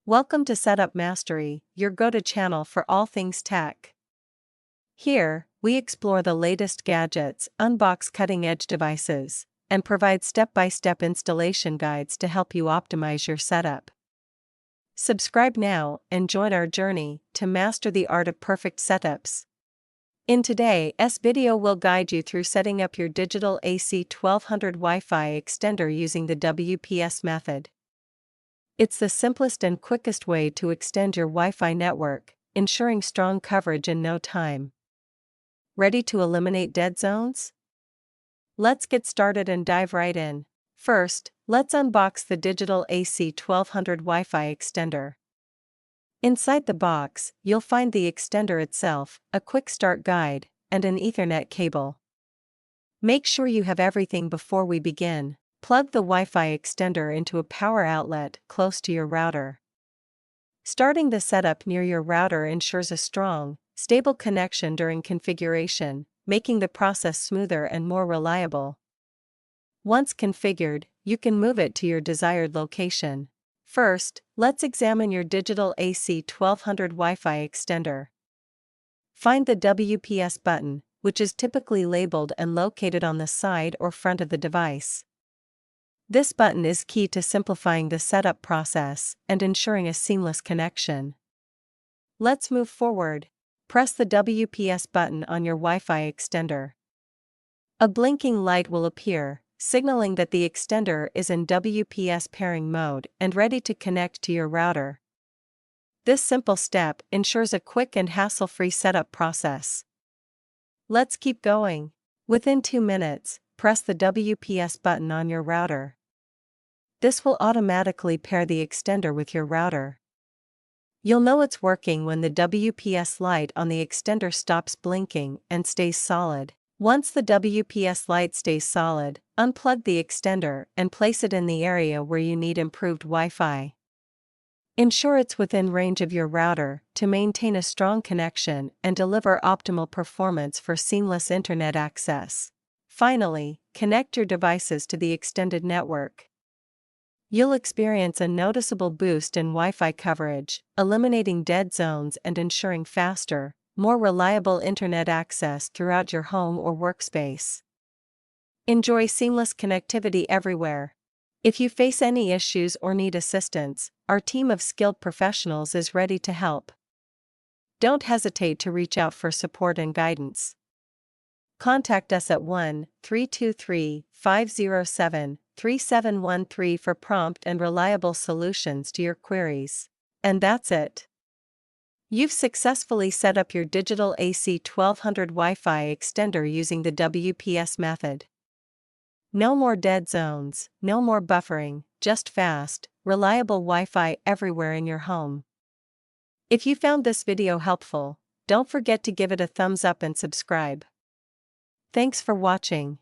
Welcome to Setup Mastery, your go-to channel for all things tech. Here, we explore the latest gadgets, unbox cutting-edge devices, and provide step-by-step installation guides to help you optimize your setup. Subscribe now and join our journey to master the art of perfect setups. In today's video, we'll guide you through setting up your Digital AC1200 Wi-Fi Extender using the WPS method. It's the simplest and quickest way to extend your Wi-Fi network, ensuring strong coverage in no time. Ready to eliminate dead zones? Let's get started and dive right in. First, let's unbox the Digital AC1200 Wi-Fi Extender. Inside the box, you'll find the extender itself, a quick start guide, and an Ethernet cable. Make sure you have everything before we begin. Plug the Wi-Fi extender into a power outlet close to your router. Starting the setup near your router ensures a strong, stable connection during configuration, making the process smoother and more reliable. Once configured, you can move it to your desired location. First, let's examine your Digital AC1200 Wi-Fi extender. Find the WPS button, which is typically labeled and located on the side or front of the device. This button is key to simplifying the setup process and ensuring a seamless connection. Let's move forward. Press the WPS button on your Wi-Fi extender. A blinking light will appear, signaling that the extender is in WPS pairing mode and ready to connect to your router. This simple step ensures a quick and hassle-free setup process. Let's keep going. Within 2 minutes, press the WPS button on your router. This will automatically pair the extender with your router. You'll know it's working when the WPS light on the extender stops blinking and stays solid. Once the WPS light stays solid, unplug the extender and place it in the area where you need improved Wi-Fi. Ensure it's within range of your router to maintain a strong connection and deliver optimal performance for seamless internet access. Finally, connect your devices to the extended network. You'll experience a noticeable boost in Wi-Fi coverage, eliminating dead zones and ensuring faster, more reliable internet access throughout your home or workspace. Enjoy seamless connectivity everywhere. If you face any issues or need assistance, our team of skilled professionals is ready to help. Don't hesitate to reach out for support and guidance. Contact us at 1-323-507-3713 for prompt and reliable solutions to your queries. And that's it. You've successfully set up your Digital AC1200 Wi-Fi extender using the WPS method. No more dead zones, no more buffering, just fast, reliable Wi-Fi everywhere in your home. If you found this video helpful, don't forget to give it a thumbs up and subscribe. Thanks for watching.